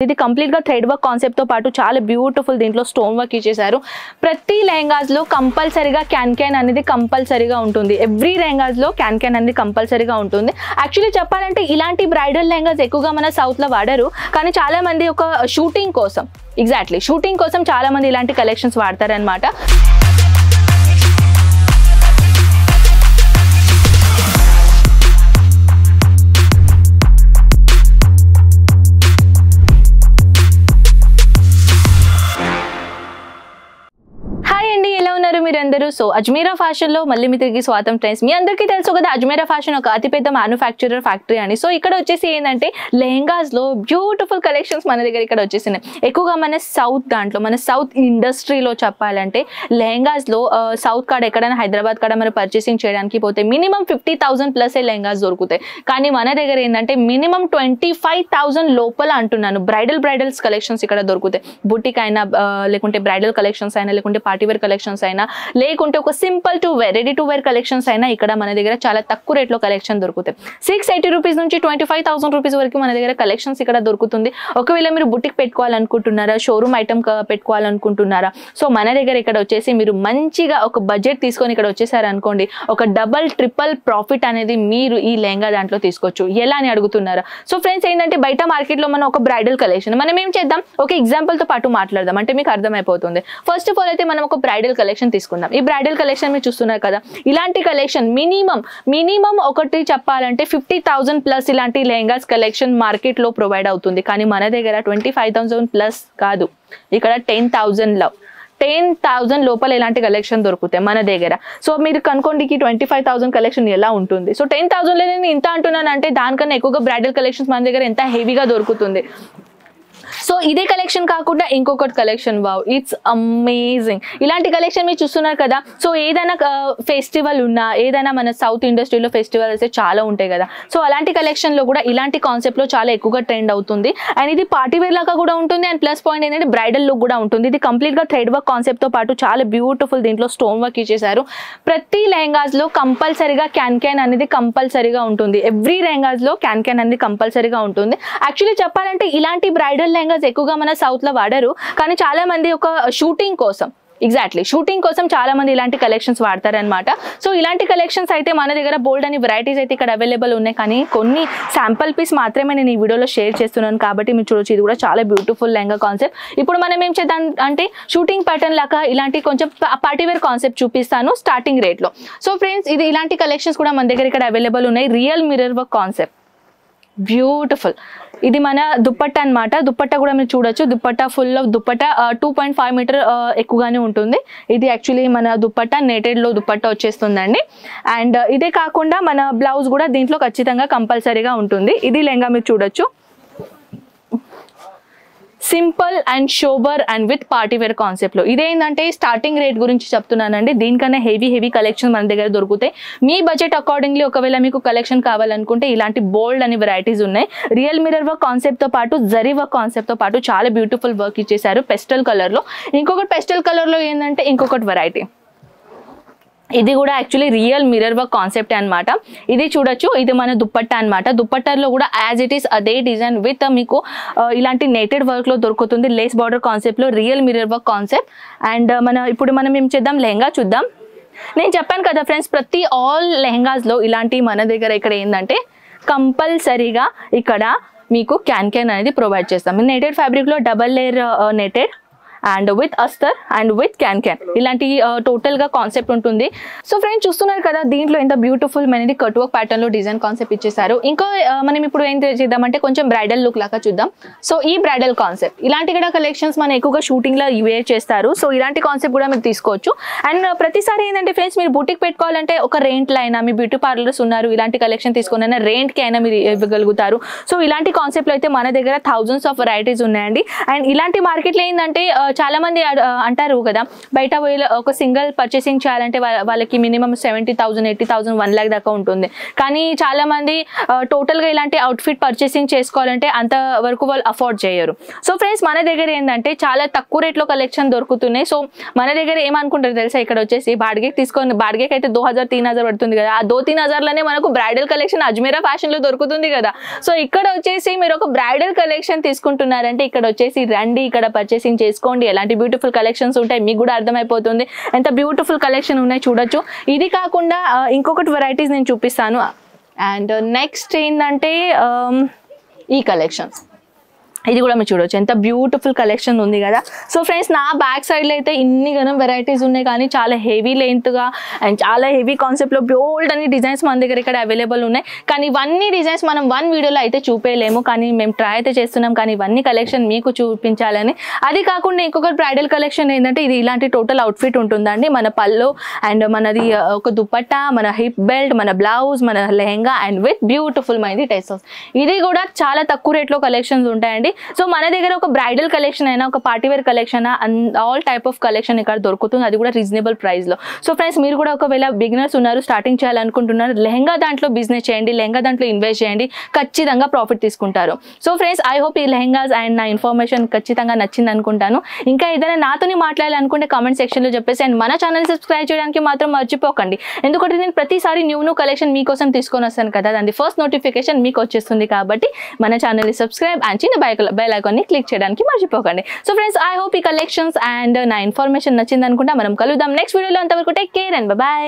ఇది కంప్లీట్ గా thread work concept తో పాటు చాలా బ్యూటిఫుల్ దీంట్లో స్టోన్ వర్క్ ఇచ్చేసారు. ప్రతి లెహంగాస్ లో కంపల్సరీగా క్యాన్ అనేది కంపల్సరీగా ఉంటుంది. ఎవ్రీ లెహంగాస్ లో క్యాన్ అనేది కంపల్సరీగా ఉంటుంది. యాక్చువల్లీ చెప్పాలంటే ఇలాంటి బ్రైడల్ లెహంగాస్ ఎక్కువగా మన సౌత్ లో వాడరు, కానీ చాలా మంది ఒక షూటింగ్ కోసం షూటింగ్ కోసం చాలా మంది ఇలాంటి కలెక్షన్స్ వాడతారనమాట. మీరందరూ సో అజ్మీరా ఫ్యాషన్ లో మళ్ళీ మీ తిరిగి స్వాగతం ఫ్రెండ్స్. మీ అందరికీ తెలుసు కదా అజ్మీరా ఫ్యాషన్ ఒక అతిపెద్ద మ్యానుఫ్యాక్చరర్ ఫ్యాక్టరీ అని. సో ఇక్కడ వచ్చేసి ఏంటంటే లెహంగాస్ లో బ్యూటిఫుల్ కలెక్షన్స్ మన దగ్గర ఇక్కడ వచ్చేసినాయి. ఎక్కువగా మన సౌత్ దాంట్లో మన సౌత్ ఇండస్ట్రీలో చెప్పాలంటే లెహంగాస్ లో సౌత్ కాడ ఎక్కడైనా హైదరాబాద్ కాడ మనం పర్చేసింగ్ చేయడానికి పోతే మినిమం 50,000 ప్లస్ లెహంగాస్ దొరుకుతాయి. కానీ మన దగ్గర ఏంటంటే మినిమం 25,000 లోపల అంటున్నాను బ్రైడల్స్ కలెక్షన్స్ ఇక్కడ దొరుకుతాయి. బుటిక్ అయినా లేకుంటే బ్రైడల్ కలెక్షన్స్ అయినా లేకుంటే పార్టీవేర్ కలెక్షన్స్ అయినా లేకుంటే ఒక simple to wear ready to wear collections అయినా ఇక్కడ మన దగ్గర చాలా తక్కువ రేట్లో కలెక్షన్ దొరుకుతాయి. 680 రూపీస్ నుంచి 25,000 రూపీస్ వరకు మన దగ్గర కలెక్షన్స్ ఇక్కడ దొరుకుతుంది. ఒకవేళ మీరు బుటిక్ పెట్టుకోవాలనుకుంటున్నారా, షోరూమ్ ఐటమ్ పెట్టుకోవాలనుకుంటున్నారా, సో మన దగ్గర ఇక్కడ వచ్చేసి మీరు మంచిగా ఒక బడ్జెట్ తీసుకొని ఇక్కడ వచ్చేసారు అనుకోండి, ఒక డబల్ ట్రిపుల్ ప్రాఫిట్ అనేది మీరు ఈ లెహంగా దాంట్లో తీసుకోవచ్చు. ఎలా అని అడుగుతున్నారా? సో ఫ్రెండ్స్ ఏంటంటే బయట మార్కెట్ లో మనం ఒక బ్రైడల్ కలెక్షన్ మనం ఏం చేద్దాం, ఒక ఎగ్జాంపుల్ తో పాటు మాట్లాడదాం, అంటే మీకు అర్థమైపోతుంది. ఫస్ట్ ఆఫ్ ఆల్ అయితే మనం ఒక బ్రైడల్ కలెక్షన్ తీసుకుందాం. ఈ బ్రైడల్ కలెక్షన్ మీరు చూస్తున్నారు కదా, ఇలాంటి కలెక్షన్ మినిమం ఒకటి చెప్పాలంటే 50,000 ప్లస్ ఇలాంటి లెహంగాస్ కలెక్షన్ మార్కెట్ లో ప్రొవైడ్ అవుతుంది. కానీ మన దగ్గర 25,000 ప్లస్ కాదు, ఇక్కడ 10,000 లోపల ఇలాంటి కలెక్షన్ దొరుకుతాయి మన దగ్గర. సో మీరు కనుకోండి 25,000 కలెక్షన్ ఎలా ఉంటుంది. సో 10,000 లో నేను ఇంత అంటున్నాను అంటే దానికన్నా ఎక్కువగా బ్రైడల్ కలెక్షన్స్ మన దగ్గర ఎంత హెవీగా దొరుకుతుంది. సో ఇదే కలెక్షన్ కాకుండా ఇంకొకటి కలెక్షన్, వావ్ ఇట్స్ అమేజింగ్. ఇలాంటి కలెక్షన్ మీరు చూస్తున్నారు కదా. సో ఏదైనా ఫెస్టివల్ ఉన్నా, ఏదైనా మన సౌత్ ఇండస్ట్రీలో ఫెస్టివల్ అయితే చాలా ఉంటాయి కదా, సో అలాంటి కలెక్షన్ లో కూడా ఇలాంటి కాన్సెప్ట్ లో చాలా ఎక్కువగా ట్రెండ్ అవుతుంది. అండ్ ఇది పార్టీ వేర్ లాగా కూడా ఉంటుంది. అండ్ ప్లస్ పాయింట్ ఏంటంటే బ్రైడల్ లుక్ కూడా ఉంటుంది. ఇది కంప్లీట్ గా థ్రెడ్ వర్క్ కాన్సెప్ట్ తో పాటు చాలా బ్యూటిఫుల్ దీంట్లో స్టోన్ వర్క్ ఇచ్చేసారు. ప్రతి లెహంగాస్ లో కంపల్సరీగా క్యాన్ అనేది కంపల్సరీగా ఉంటుంది. ఎవ్రీ లెహంగాస్ లో క్యాన్ అనేది కంపల్సరీగా ఉంటుంది. యాక్చువల్లీ చెప్పాలంటే ఇలాంటి బ్రైడల్ లెహంగాస్ ఎక్కువగా మన సౌత్ లో వాడరు, కానీ చాలా మంది ఒక షూటింగ్ కోసం చాలా మంది ఇలాంటి కలెక్షన్స్ వాడతారనమాట. సో ఇలాంటి కలెక్షన్స్ అయితే మన దగ్గర బోల్డ్ అని వెరైటీస్ అయితే ఇక్కడ అవైలబుల్ ఉన్నాయి. కానీ కొన్ని శాంపుల్ పీస్ మాత్రమే నేను ఈ వీడియోలో షేర్ చేస్తున్నాను కాబట్టి మీరు చూడొచ్చు. ఇది కూడా చాలా బ్యూటిఫుల్ లెహంగా కాన్సెప్ట్. ఇప్పుడు మనం ఏం చేద్దాం అంటే షూటింగ్ ప్యాటర్న్ లాగా ఇలాంటి కొంచెం పార్టీవేర్ కాన్సెప్ట్ చూపిస్తాను స్టార్టింగ్ రేట్ లో. సో ఫ్రెండ్స్ ఇది ఇలాంటి కలెక్షన్స్ కూడా మన దగ్గర ఇక్కడ అవైలబుల్ ఉన్నాయి. Real mirror work concept beautiful. ఇది మన దుప్పట్టా అనమాట. దుప్పట్టా కూడా మీరు చూడొచ్చు. Dupatta full of dupatta 2.5 metre ఎక్కువగానే ఉంటుంది. ఇది యాక్చువల్లీ మన దుప్పట్టా నెటెడ్ లో దుప్పట్టా వచ్చేస్తుందండి. అండ్ ఇదే కాకుండా మన బ్లౌజ్ కూడా దీంట్లో ఖచ్చితంగా కంపల్సరీగా ఉంటుంది. ఇది లెహంగా మీరు చూడొచ్చు. Simple and sober and with party wear concept లో ఇదేంటంటే స్టార్టింగ్ రేట్ గురించి చెప్తున్నానండి. దీనికన్నా హెవీ కలెక్షన్ మన దగ్గర దొరుకుతాయి. మీ బడ్జెట్ అకార్డింగ్లీ ఒకవేళ మీకు కలెక్షన్ కావాలనుకుంటే ఇలాంటి బోల్డ్ అని వెరైటీస్ ఉన్నాయి. రియల్ మిర్రర్ వర్క్ కాన్సెప్ట్ తో పాటు జరీ వర్క్ కాన్సెప్ట్ తో పాటు చాలా బ్యూటిఫుల్ వర్క్ ఇచ్చేసారు పెస్టల్ కలర్ లో. ఇంకొకటి పెస్టల్ కలర్ లో ఏంటంటే ఇంకొకటి వెరైటీ, ఇది కూడా actually real mirror work concept అనమాట. ఇది చూడొచ్చు. ఇది మన దుప్పట్టా అనమాట. దుప్పట్టాలో కూడా యాజ్ ఇట్ ఈస్ అదే డిజైన్ విత్ మీకు ఇలాంటి నెటెడ్ వర్క్ లో దొరుకుతుంది. లేస్ బార్డర్ కాన్సెప్ట్ లో real mirror work concept. And ఇప్పుడు మనం ఏం చేద్దాం, లెహంగా చూద్దాం. నేను చెప్పాను కదా ఫ్రెండ్స్, ప్రతి ఆల్ లెహంగాస్ లో ఇలాంటి మన దగ్గర ఇక్కడ ఏంటంటే కంపల్సరీగా ఇక్కడ మీకు క్యాన్ అనేది ప్రొవైడ్ చేస్తాం. నెటెడ్ ఫ్యాబ్రిక్ లో double layer netted and with అస్తర్ అండ్ విత్ క్యాన్ ఇలాంటి టోటల్ గా కాన్సెప్ట్ ఉంటుంది. సో ఫ్రెండ్స్ చూస్తున్నారు కదా దీంట్లో ఎంత బ్యూటిఫుల్ మనది కట్ వర్క్ ప్యాటర్న్ లో డిజైన్ కాన్సెప్ట్ ఇచ్చేసారు. ఇంకా మనం ఇప్పుడు ఏం చేద్దామంటే కొంచెం బ్రైడల్ లుక్ లాగా చూద్దాం. సో ఈ బ్రైడల్ కాన్సెప్ట్ ఇలాంటి కూడా కలెక్షన్స్ మనం ఎక్కువగా షూటింగ్ లో వేర్ చేస్తారు. సో ఇలాంటి కాన్సెప్ట్ కూడా మీరు తీసుకోవచ్చు. అండ్ ప్రతిసారి ఏంటంటే ఫ్రెండ్స్ మీరు బుటిక్ పెట్టుకోవాలంటే ఒక రెంట్ లో అయినా, మీ బ్యూటీ పార్లర్స్ ఉన్నారు ఇలాంటి కలెక్షన్ తీసుకున్న రెంట్ కి అయినా మీరు ఇవ్వగలుగుతారు. సో ఇలాంటి కాన్సెప్ట్ లో అయితే మన దగ్గర థౌజండ్స్ ఆఫ్ వెరైటీస్ ఉన్నాయండి. అండ్ ఇలాంటి మార్కెట్ లో ఏంటంటే చాలా మంది అంటారు కదా బయట ఒక సింగిల్ పర్చేసింగ్ చేయాలంటే వాళ్ళకి మినిమం 70,000 80,000 1 lakh దాకా ఉంటుంది. కానీ చాలా మంది టోటల్ గా ఇలాంటి అవుట్ఫిట్ పర్చేసింగ్ చేసుకోవాలంటే అంత వరకు వాళ్ళు అఫోర్డ్ చేయరు. సో ఫ్రెండ్స్ మన దగ్గర ఏంటంటే చాలా తక్కువ రేట్లో కలెక్షన్ దొరుకుతున్నాయి. సో మన దగ్గర ఏమనుకుంటారు తెలుసా, ఇక్కడ వచ్చేసి బాడిగేకి తీసుకొని బాడిగేకి అయితే 2000-3000 పడుతుంది కదా, ఆ 2-3000 మనకు బ్రైడల్ కలెక్షన్ అజ్మీరా ఫ్యాషన్ లో దొరుకుతుంది కదా. సో ఇక్కడ వచ్చేసి మీరు ఒక బ్రైడల్ కలెక్షన్ తీసుకుంటున్నారంటే ఇక్కడ వచ్చేసి రండి, ఇక్కడ పర్చేసింగ్ చేసుకోండి. ఎలాంటి బ్యూటిఫుల్ కలెక్షన్స్ ఉంటాయి మీకు కూడా అర్థమైపోతుంది. ఎంత బ్యూటిఫుల్ కలెక్షన్ ఉన్నాయి చూడొచ్చు. ఇది కాకుండా ఇంకొకటి వెరైటీస్ నేను చూపిస్తాను. అండ్ నెక్స్ట్ ఏంటంటే ఈ కలెక్షన్స్, ఇది కూడా మీరు చూడవచ్చు ఎంత బ్యూటిఫుల్ కలెక్షన్ ఉంది కదా. సో ఫ్రెండ్స్ నా బ్యాక్ సైడ్లో అయితే ఇన్ని గనం వెరైటీస్ ఉన్నాయి, కానీ చాలా హెవీ లెంత్గా అండ్ చాలా హెవీ కాన్సెప్ట్లో బోల్డ్ అన్ని డిజైన్స్ మన దగ్గర ఇక్కడ అవైలబుల్ ఉన్నాయి. కానీ ఇవన్నీ డిజైన్స్ మనం వన్ వీడియోలో అయితే చూపేయలేము, కానీ మేము ట్రై అయితే చేస్తున్నాం. కానీ ఇవన్నీ కలెక్షన్ మీకు చూపించాలని. అది కాకుండా ఇంకొకటి బ్రైడల్ కలెక్షన్ ఏంటంటే ఇది ఇలాంటి టోటల్ అవుట్ఫిట్ ఉంటుందండి. మన పళ్ళు అండ్ మనది ఒక దుపట్టా, మన హిప్ బెల్ట్, మన బ్లౌజ్, మన లెహంగా అండ్ విత్ బ్యూటిఫుల్ మైంది టెసల్స్. ఇది కూడా చాలా తక్కువ రేట్లో కలెక్షన్స్ ఉంటాయండి. సో మన దగ్గర ఒక బ్రైడల్ కలెక్షన్ అయినా ఒక party wear collection all type of collection ఇక్కడ దొరుకుతుంది, అది కూడా రీజనబుల్ ప్రైస్ లో. సో ఫ్రెండ్స్ మీరు కూడా ఒకవేళ బిగినర్స్ ఉన్నారు, స్టార్టింగ్ చేయాలనుకుంటున్నారు, లెహంగా దాంట్లో బిజినెస్ చేయండి, లెహంగా దాంట్లో ఇన్వెస్ట్ చేయండి, ఖచ్చితంగా ప్రాఫిట్ తీసుకుంటారు. సో ఫ్రెండ్స్ ఐ హోప్ ఈ లెహంగాస్ అండ్ నా ఇన్ఫర్మేషన్ ఖచ్చితంగా నచ్చింది అనుకుంటాను. ఇంకా ఏదైనా నాతోని మాట్లాడాలనుకుంటే కామెంట్ సెక్షన్ లో చెప్పేసి అండ్ మన ఛానల్ సబ్స్క్రైబ్ చేయడానికి మాత్రం మర్చిపోకండి. ఎందుకంటే నేను ప్రతిసారి న్యూ కలెక్షన్ మీకోసం తీసుకొని వస్తాను కదా, దాని ఫస్ట్ నోటిఫికేషన్ మీకు వచ్చేస్తుంది. కాబట్టి మన ఛానల్ సబ్స్క్రైబ్ అండ్ చిన్న బెల్ ఐకాన్ని క్లిక్ చేయడానికి మర్చిపోకండి. సో ఫ్రెండ్స్ ఐ హోప్ ఈ కలెక్షన్స్ అండ్ నా ఇన్ఫర్మేషన్ నచ్చింది అనుకుంటా. మనం కలుద్దాం నెక్స్ట్ వీడియోలో. అంతవరకు టేక్ కేర్ అండ్ బై.